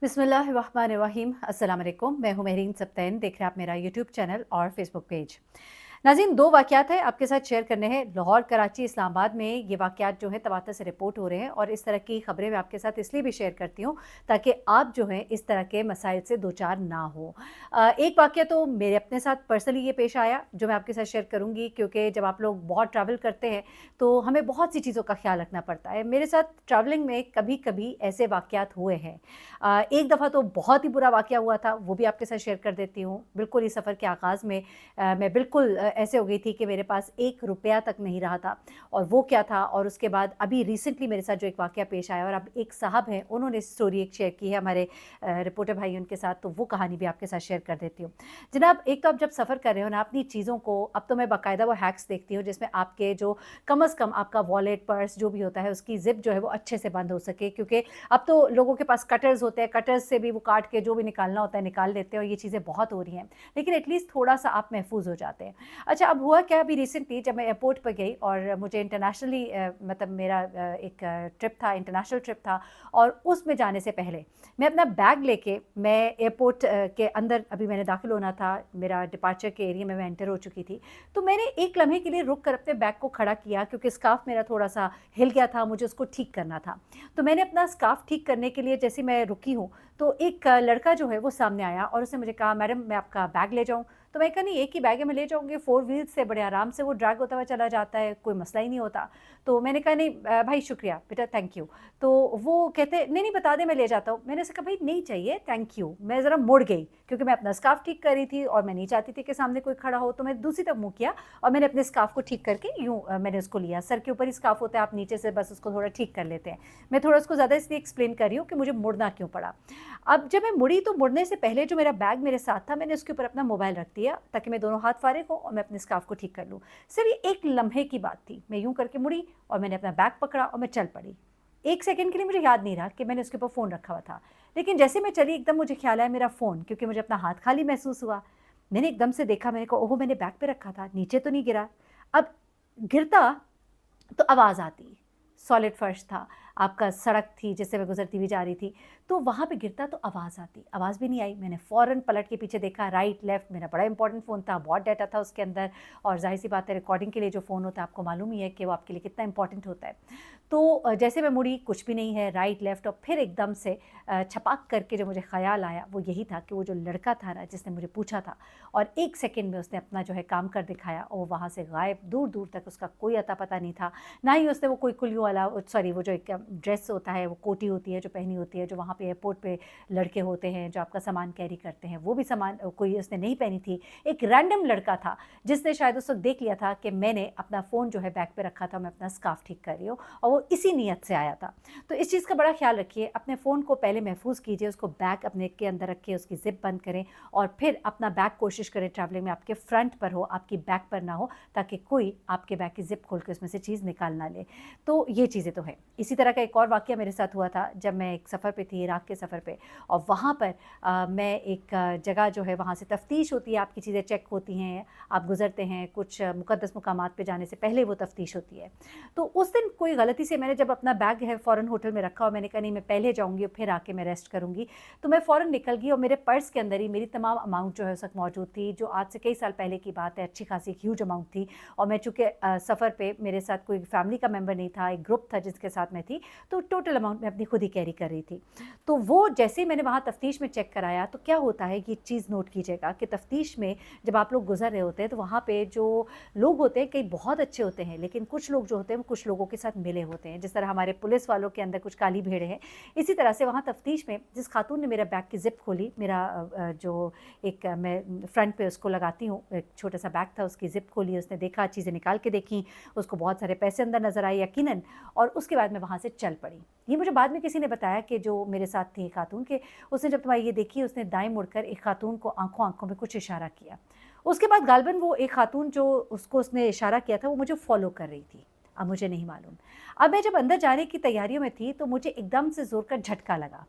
बिस्मिल्लाहिर्रहमानिर्रहीम। अस्सलाम वालेकुम। मैं हूं मेहरीन सब्तैन। देख रहे हैं आप मेरा यूट्यूब चैनल और फेसबुक पेज। नाज़रीन, दो वाक़यात हैं आपके साथ शेयर करने हैं। लाहौर, कराची, इस्लामाबाद में ये वाक़यात जो हैं तवातुर से रिपोर्ट हो रहे हैं और इस तरह की खबरें मैं आपके साथ इसलिए भी शेयर करती हूँ ताकि आप जो हैं इस तरह के मसाइल से दो चार ना हो। एक वाक़या तो मेरे अपने साथ पर्सनली ये पेश आया जो मैं आपके साथ शेयर करूँगी, क्योंकि जब आप लोग बहुत ट्रैवल करते हैं तो हमें बहुत सी चीज़ों का ख़्याल रखना पड़ता है। मेरे साथ ट्रैवलिंग में कभी-कभी ऐसे वाक़यात हुए हैं। एक दफ़ा तो बहुत ही बुरा वाक़या हुआ था, वो भी आपके साथ शेयर कर देती हूँ। बिल्कुल इस सफ़र के आगाज़ में मैं बिल्कुल ऐसे हो गई थी कि मेरे पास 1 रुपया तक नहीं रहा था। और वो क्या था, और उसके बाद अभी रिसेंटली मेरे साथ जो एक वाक़या पेश आया, और अब एक साहब हैं, उन्होंने स्टोरी एक शेयर की है हमारे रिपोर्टर भाई उनके साथ, तो वो कहानी भी आपके साथ शेयर कर देती हूँ। जनाब, एक तो आप जब सफ़र कर रहे हो ना, अपनी चीज़ों को, अब तो मैं बाकायदा वो हैक्स देखती हूँ जिसमें आपके जो कम से कम आपका वॉलेट, पर्स जो भी होता है, उसकी ज़िप जो है वो अच्छे से बंद हो सके, क्योंकि अब तो लोगों के पास कटर्स होते हैं, कटर्स से भी वो काट के जो भी निकालना होता है निकाल लेते हैं, और ये चीज़ें बहुत हो रही हैं। लेकिन एटलीस्ट थोड़ा-सा आप महफूज़ हो जाते हैं। अच्छा, अब हुआ क्या, अभी रिसेंटली जब मैं एयरपोर्ट पर गई और मुझे इंटरनेशनली मतलब मेरा एक ट्रिप था, इंटरनेशनल ट्रिप था, और उसमें जाने से पहले मैं अपना बैग लेके मैं एयरपोर्ट के अंदर, अभी मैंने दाखिल होना था, मेरा डिपार्चर के एरिया में मैं एंटर हो चुकी थी। तो मैंने एक लम्हे के लिए रुक कर अपने बैग को खड़ा किया, क्योंकि स्कार्फ़ मेरा थोड़ा-सा हिल गया था, मुझे उसको ठीक करना था। तो मैंने अपना स्कार्फ़ ठीक करने के लिए जैसे मैं रुकी हूँ, तो एक लड़का जो है वो सामने आया और उसने मुझे कहा, मैडम मैं आपका बैग ले जाऊँ? तो मैं कहा, नहीं, एक ही बैग है, मैं ले जाऊँगी, 4 व्हील्स से बड़े आराम से वो ड्रैग होता हुआ चला जाता है, कोई मसला ही नहीं होता। तो मैंने कहा, नहीं भाई शुक्रिया बेटा, थैंक यू। तो वो कहते, नहीं, नहीं, बता दें मैं ले जाता हूँ। मैंने उससे कहा, भाई नहीं चाहिए, थैंक यू। मैं ज़रा मुड़ गई क्योंकि मैं अपना स्कार्फ़ ठीक कर रही थी और मैं नहीं चाहती थी कि सामने कोई खड़ा हो, तो मैं दूसरी तरफ मुँह किया और मैंने अपने स्कार्फ़ को ठीक करके यूँ मैंने उसको लिया। सर के ऊपर ही स्कार्फ़ होता है, आप नीचे से बस उसको थोड़ा ठीक कर लेते हैं। मैं थोड़ा उसको ज़्यादा इसलिए एक्सप्लेन कर रही हूँ कि मुझे मुड़ना क्यों पड़ा। अब जब मैं मुड़ी तो मुड़ने से पहले जो मेरा बैग मेरे साथ था, मैंने उसके ऊपर अपना मोबाइल रख दिया ताकि मैं दोनों हाथ फ़ारिग हों और मैं अपने स्कार्फ़ को ठीक कर लूँ। सिर्फ़ ये एक लम्हे की बात थी। मैं यूँ करके मुड़ी और मैंने अपना बैग पकड़ा और मैं चल पड़ी। 1 सेकंड के लिए मुझे याद नहीं रहा कि मैंने उसके ऊपर फ़ोन रखा हुआ था। लेकिन जैसे मैं चली, एकदम मुझे ख़्याल आया मेरा फ़ोन, क्योंकि मुझे अपना हाथ खाली महसूस हुआ। मैंने एकदम से देखा, मैंने कहा, ओहो! मैंने बैग पे रखा था, नीचे तो नहीं गिरा? अब गिरता तो आवाज़ आती। सॉलिड फ़र्श था, आपका सड़क थी जिससे मैं गुज़रती हुई जा रही थी, तो वहाँ पे गिरता तो आवाज़ आती, आवाज़ भी नहीं आई। मैंने फ़ौरन पलट के पीछे देखा, राइट, लेफ़्ट, मेरा बड़ा इंपॉर्टेंट फ़ोन था, बहुत डाटा था उसके अंदर, और ज़ाहिर-सी बात है रिकॉर्डिंग के लिए जो फ़ोन होता है आपको मालूम ही है कि वो आपके लिए कितना इंपॉर्टेंट होता है। तो जैसे मैं मुड़ी, कुछ भी नहीं है, राइट, लेफ़्ट, और फिर एकदम से छपाक करके जो मुझे ख़याल आया वो यही था कि वो जो लड़का था ना जिसने मुझे पूछा था, और 1 सेकंड में उसने अपना जो है काम कर दिखाया और वो वहाँ से गायब, दूर-दूर तक उसका कोई अता-पता नहीं था। ना ही उसने वो कोई कुल्लू वाला, सॉरी, वो जो एक ड्रेस होता है, वो कोटी होती है जो पहनी होती है, जो वहाँ पे एयरपोर्ट पे लड़के होते हैं जो आपका सामान कैरी करते हैं, वो भी सामान कोई उसने नहीं पहनी थी। एक रैंडम लड़का था जिसने शायद उस वक़्त देख लिया था कि मैंने अपना फ़ोन जो है बैग पे रखा था, मैं अपना स्कार्फ़ ठीक कर रही हूँ, और वो इसी नीयत से आया था। तो इस चीज़ का बड़ा ख़्याल रखिए, अपने फ़ोन को पहले महफ़ूज़ कीजिए, उसको बैग अपने के अंदर रखिए, उसकी ज़िप बंद करें, और फिर अपना बैग कोशिश करें ट्रैवलिंग में आपके फ्रंट पर हो, आपकी बैक पर ना हो, ताकि कोई आपके बैग की ज़िप खोल के उसमें से चीज़ निकाल ना ले। तो ये चीज़ें तो हैं। इसी तरह का एक और वाक़या मेरे साथ हुआ था जब मैं एक सफ़र पे थी, इराक के सफ़र पे, और वहाँ पर मैं एक जगह जो है, वहाँ से तफ्तीश होती है, आपकी चीज़ें चेक होती हैं, आप गुज़रते हैं, कुछ मुक़द्दस मकामात पे जाने से पहले वो तफ्तीश होती है। तो उस दिन कोई गलती से मैंने जब अपना बैग है फ़ौरन होटल में रखा और मैंने कहा, नहीं, मैं पहले जाऊँगी और फिर आके मैं रेस्ट करूँगी, तो मैं फ़ौरन निकल गई और मेरे पर्स के अंदर ही मेरी तमाम अमाउंट जो है उस वक़्त मौजूद थी, जो आज से कई साल पहले की बात है, अच्छी खासी एक ह्यूज अमाउंट थी। और मैं चूँकि सफ़र पे मेरे साथ कोई फैमिली का मेंबर नहीं था, एक ग्रुप था जिसके साथ मैं थी, तो टोटल अमाउंट मैं अपनी खुद ही कैरी कर रही थी। तो वो जैसे ही मैंने वहाँ तफ्तीश में चेक कराया, तो क्या होता है कि एक चीज़ नोट कीजिएगा कि तफ्तीश में जब आप लोग गुज़र रहे होते हैं, तो वहाँ पे जो लोग होते हैं, कई बहुत अच्छे होते हैं, लेकिन कुछ लोग जो होते हैं वो कुछ लोगों के साथ मिले होते हैं। जिस तरह हमारे पुलिस वालों के अंदर कुछ काली भेड़ें हैं, इसी तरह से वहाँ तफ्तीश में जिस खातून ने मेरा बैग की ज़िप खोली, मेरा जो एक मैं फ्रंट पे उसको लगाती हूँ, एक छोटा-सा बैग था, उसकी ज़िप खोली, उसने देखा, चीज़ें निकाल के देखी, उसको बहुत सारे पैसे अंदर नज़र आए यकीनन, और उसके बाद मैं वहाँ से चल पड़ी। ये मुझे बाद में किसी ने बताया कि जो मेरे साथ थी खातून, के उसने जब तुम्हारी ये देखी, उसने दाएँ मुड़कर एक खातून को आँखों-आँखों में कुछ इशारा किया। उसके बाद गालिबन वो एक खातून जो उसको उसने इशारा किया था, वो मुझे फ़ॉलो कर रही थी। अब मुझे नहीं मालूम। अब मैं जब अंदर जाने की तैयारियों में थी, तो मुझे एकदम से ज़ोर का झटका लगा।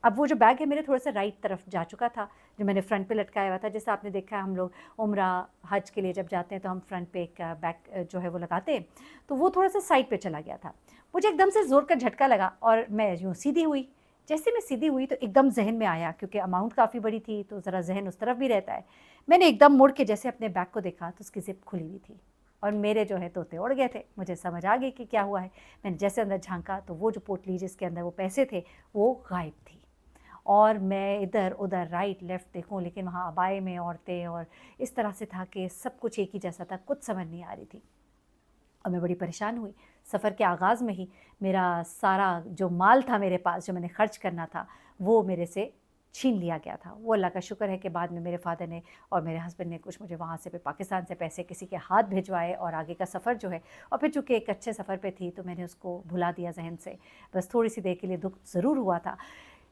अब वो जो बैग है मेरे थोड़ा-सा राइट तरफ जा चुका था, जो मैंने फ्रंट पे लटकाया हुआ था। जैसा आपने देखा है हम लोग उम्रा, हज के लिए जब जाते हैं तो हम फ्रंट पे एक बैग जो है वो लगाते हैं, तो वो थोड़ा-सा साइड पे चला गया था। मुझे एकदम से ज़ोर का झटका लगा और मैं यूँ सीधी हुई। जैसे मैं सीधी हुई तो एकदम ज़हन में आया, क्योंकि अमाउंट काफ़ी बड़ी थी तो ज़रा ज़हन उस तरफ भी रहता है। मैंने एकदम मुड़ के जैसे अपने बैग को देखा तो उसकी ज़िप खुली हुई थी और मेरे जो है तोते उड़ गए थे। मुझे समझ आ गई कि क्या हुआ है। मैंने जैसे अंदर झाँका तो वो जो पोटली जिसके अंदर वो पैसे थे वो गायब थी। और मैं इधर-उधर राइट लेफ्ट देखूँ, लेकिन वहाँ अबाए में औरतें और इस तरह से था कि सब कुछ एक ही जैसा था, कुछ समझ नहीं आ रही थी। और मैं बड़ी परेशान हुई। सफ़र के आगाज़ में ही मेरा सारा जो माल था मेरे पास, जो मैंने खर्च करना था, वो मेरे से छीन लिया गया था। वो अल्लाह का शुक्र है कि बाद में मेरे फ़ादर ने और मेरे हस्बैंड ने कुछ मुझे वहाँ से फिर पाकिस्तान से पैसे किसी के हाथ भिजवाए और आगे का सफ़र जो है, और फिर चूँकि एक अच्छे सफ़र पे थी तो मैंने उसको भुला दिया ज़हन से। बस थोड़ी-सी देर के लिए दुःख ज़रूर हुआ था।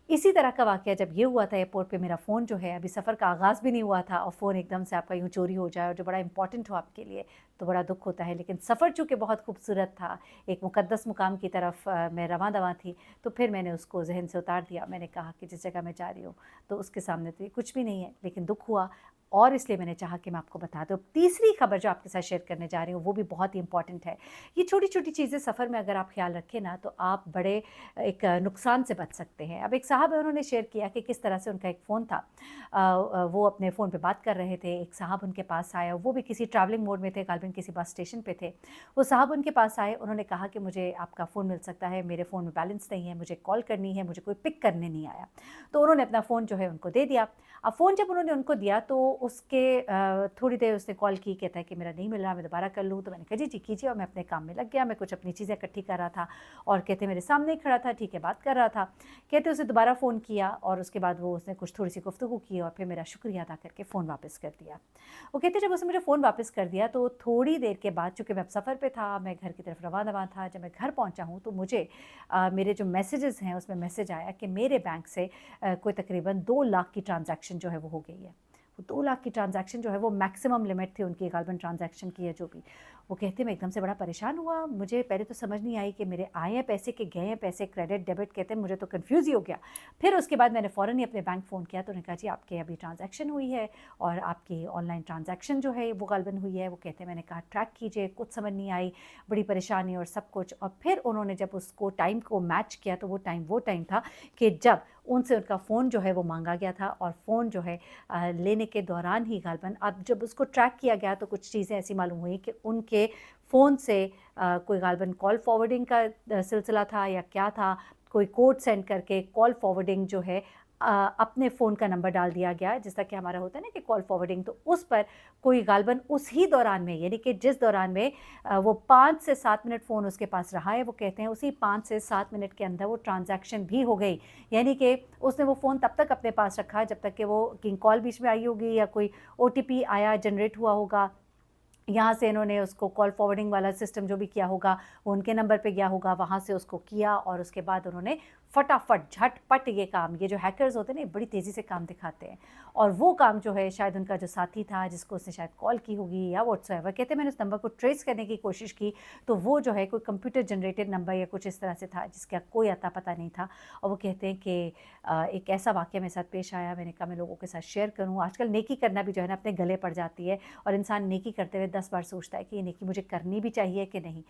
इसी तरह का वाक़या जब ये हुआ था एयरपोर्ट पे, मेरा फ़ोन जो है, अभी सफ़र का आगाज़ भी नहीं हुआ था और फ़ोन एकदम से आपका यूँ चोरी हो जाए और जो बड़ा इम्पोर्टेंट हो आपके लिए, तो बड़ा दुःख होता है। लेकिन सफ़र चूँकि बहुत खूबसूरत था, एक मुक़द्दस मुकाम की तरफ मैं रवां-दवां थी, तो फिर मैंने उसको ज़हन से उतार दिया। मैंने कहा कि जिस जगह मैं जा रही हूँ, तो उसके सामने तो ये कुछ भी नहीं है, लेकिन दुःख हुआ और इसलिए मैंने चाहा कि मैं आपको बता दूँ। तीसरी खबर जो आपके साथ शेयर करने जा रही हूँ, वो भी बहुत ही इम्पोर्टेंट है। ये छोटी-छोटी चीज़ें सफ़र में अगर आप ख़्याल रखें ना, तो आप बड़े एक नुकसान से बच सकते हैं। अब एक साहब है, उन्होंने शेयर किया कि किस तरह से उनका एक फ़ोन था। वो अपने फ़ोन पे बात कर रहे थे, एक साहब उनके पास आए और वो भी किसी ट्रैवलिंग मोड में थे, ग़ालिबन किसी बस स्टेशन पे थे। वो साहब उनके पास आए, उन्होंने कहा कि मुझे आपका फ़ोन मिल सकता है, मेरे फ़ोन में बैलेंस नहीं है, मुझे कॉल करनी है, मुझे कोई पिक करने नहीं आया। तो उन्होंने अपना फ़ोन जो है उनको दे दिया। अब फ़ोन जब उन्होंने उनको दिया तो उसके थोड़ी देर उसने कॉल की, कहता है कि मेरा नहीं मिल रहा, मैं दोबारा कर लूँ? तो मैंने कहा जी, जी कीजिए, और मैं अपने काम में लग गया। मैं कुछ अपनी चीज़ें इकट्ठी कर रहा था और कहते मेरे सामने ही खड़ा था, ठीक है, बात कर रहा था। कहते उसे दोबारा फ़ोन किया और उसके बाद वो उसने कुछ थोड़ी-सी गुफ्तगू की और फिर मेरा शुक्रिया अदा करके फ़ोन वापस कर दिया। वो कहते जब उसने मुझे फ़ोन वापस कर दिया तो थोड़ी देर के बाद, चूँकि मैं अब सफ़र पे था, मैं घर की तरफ रवाना था, जब मैं घर पहुँचा हूँ तो मुझे मेरे जो मैसेजेस हैं उसमें मैसेज आया कि मेरे बैंक से कोई तकरीबन 2 लाख की ट्रांज़ैक्शन जो है वो हो गई है। वो 2 लाख की ट्रांज़ैक्शन जो है वो मैक्सिमम लिमिट थी उनकी ग़ालिबन ट्रांज़ैक्शन की, या जो भी। वो कहते मैं एकदम से बड़ा परेशान हुआ। मुझे पहले तो समझ नहीं आई कि मेरे आए हैं पैसे कि गए हैं पैसे, क्रेडिट, डेबिट, कहते हैं मुझे तो कन्फ्यूज़ ही हो गया। फिर उसके बाद मैंने फ़ौरन ही अपने बैंक फ़ोन किया तो उन्होंने कहा जी आपके अभी ट्रांज़ैक्शन हुई है और आपकी ऑनलाइन ट्रांज़ैक्शन जो है वो ग़ालिबन हुई है। वो कहते हैं मैंने कहा ट्रैक कीजिए, कुछ समझ नहीं आई, बड़ी परेशानी और सब कुछ। और फिर उन्होंने जब उसको टाइम को मैच किया तो वो टाइम था कि जब उनसे उनका फ़ोन जो है वो माँगा गया था और फ़ोन जो है लेने के दौरान ही ग़ालिबन, अब जब उसको ट्रैक किया गया तो कुछ चीज़ें ऐसी मालूम हुई कि उनके फ़ोन से कोई ग़ालिबन कॉल फ़ॉरवर्डिंग का सिलसिला था या क्या था, कोई कोड सेंड करके कॉल फ़ॉरवर्डिंग जो है अपने फ़ोन का नंबर डाल दिया गया, जैसा कि हमारा होता है ना कि कॉल फ़ॉरवर्डिंग, तो उस पर कोई ग़ालिबन उस ही दौरान में, यानी कि जिस दौरान में वो 5 से 7 मिनट फ़ोन उसके पास रहा है, वो कहते हैं उसी 5 से 7 मिनट के अंदर वो ट्रांज़ैक्शन भी हो गई। यानी कि उसने वो फ़ोन तब तक अपने पास रखा जब तक कि वो कि कॉल बीच में आई होगी या कोई ओटीपी आया, जनरेट हुआ होगा, यहाँ से इन्होंने उसको कॉल फ़ॉरवर्डिंग वाला सिस्टम जो भी किया होगा, वो उनके नंबर पे गया होगा, वहाँ से उसको किया और उसके बाद उन्होंने फटाफट, झटपट ये काम, ये जो हैकर्स होते हैं ना, ये बड़ी तेज़ी से काम दिखाते हैं। और वो काम जो है शायद उनका जो साथी था, जिसको उसने शायद कॉल की होगी या व्हाट्सएवर, कहते हैं मैंने उस नंबर को ट्रेस करने की कोशिश की, तो वो जो है कोई कंप्यूटर जनरेटेड नंबर या कुछ इस तरह से था, जिसका कोई अता-पता नहीं था। और वो कहते हैं कि एक ऐसा वाक़या मेरे साथ पेश आया, मैंने कहा मैं लोगों के साथ शेयर करूँ। आजकल नेकी करना भी जो है ना अपने गले पड़ जाती है और इंसान नेकी करते हुए 10 बार सोचता है कि ये नेकी मुझे करनी भी चाहिए कि नहीं।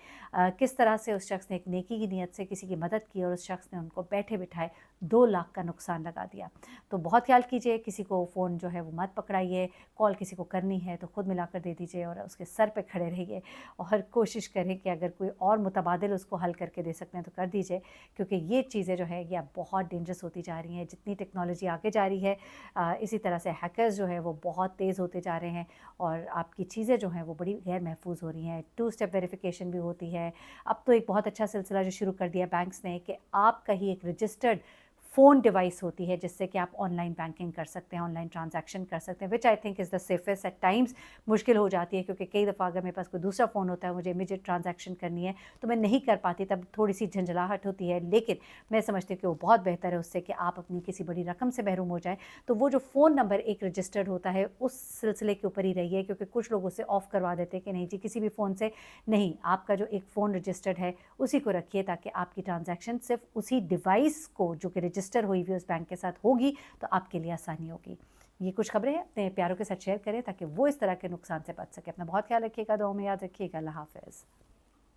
किस तरह से उस शख्स ने एक नेकी की नीयत से किसी की मदद की और उस शख्स ने उनको बैठे-बिठाए 2 लाख का नुकसान लगा दिया। तो बहुत ख़्याल कीजिए, किसी को फ़ोन जो है वो मत पकड़ाइए, कॉल किसी को करनी है तो खुद मिलाकर दे दीजिए और उसके सर पे खड़े रहिए और कोशिश करें कि अगर कोई और मुतबादिल उसको हल करके दे सकते हैं तो कर दीजिए, क्योंकि ये चीज़ें जो है ये अब बहुत डेंजरस होती जा रही हैं। जितनी टेक्नोलॉजी आगे जा रही है इसी तरह से हैकर्स जो है वो बहुत तेज़ होते जा रहे हैं और आपकी चीज़ें जो हैं वो बड़ी गैर महफूज हो रही हैं। 2 स्टेप वेरिफिकेशन भी होती है। अब तो एक बहुत अच्छा सिलसिला जो शुरू कर दिया बैंक्स ने कि आपका ही एक रजिस्टर्ड फ़ोन डिवाइस होती है जिससे कि आप ऑनलाइन बैंकिंग कर सकते हैं, ऑनलाइन ट्रांजैक्शन कर सकते हैं, which I think is the safest. At times मुश्किल हो जाती है क्योंकि कई दफ़ा अगर मेरे पास कोई दूसरा फ़ोन होता है, मुझे इमीडिएट ट्रांजैक्शन करनी है तो मैं नहीं कर पाती, तब थोड़ी-सी झंझलाहट होती है। लेकिन मैं समझती हूँ कि वो बहुत बेहतर है उससे कि आप अपनी किसी बड़ी रकम से महरूम हो जाएँ। तो वो जो फ़ोन नंबर एक रजिस्टर्ड होता है उस सिलसिले के ऊपर ही रहिए, क्योंकि कुछ लोग उसे ऑफ़ करवा देते हैं कि नहीं जी किसी भी फ़ोन से नहीं, आपका जो एक फ़ोन रजिस्टर्ड है उसी को रखिए ताकि आपकी ट्रांजैक्शन सिर्फ उसी डिवाइस को जो कि रजिस्टर हुई हुई उस बैंक के साथ होगी तो आपके लिए आसानी होगी। ये कुछ खबरें हैं, अपने प्यारों के साथ शेयर करें ताकि वो इस तरह के नुकसान से बच सके। अपना बहुत ख्याल रखिएगा, दुआ में याद रखिएगा। अल्लाह हाफ़िज़।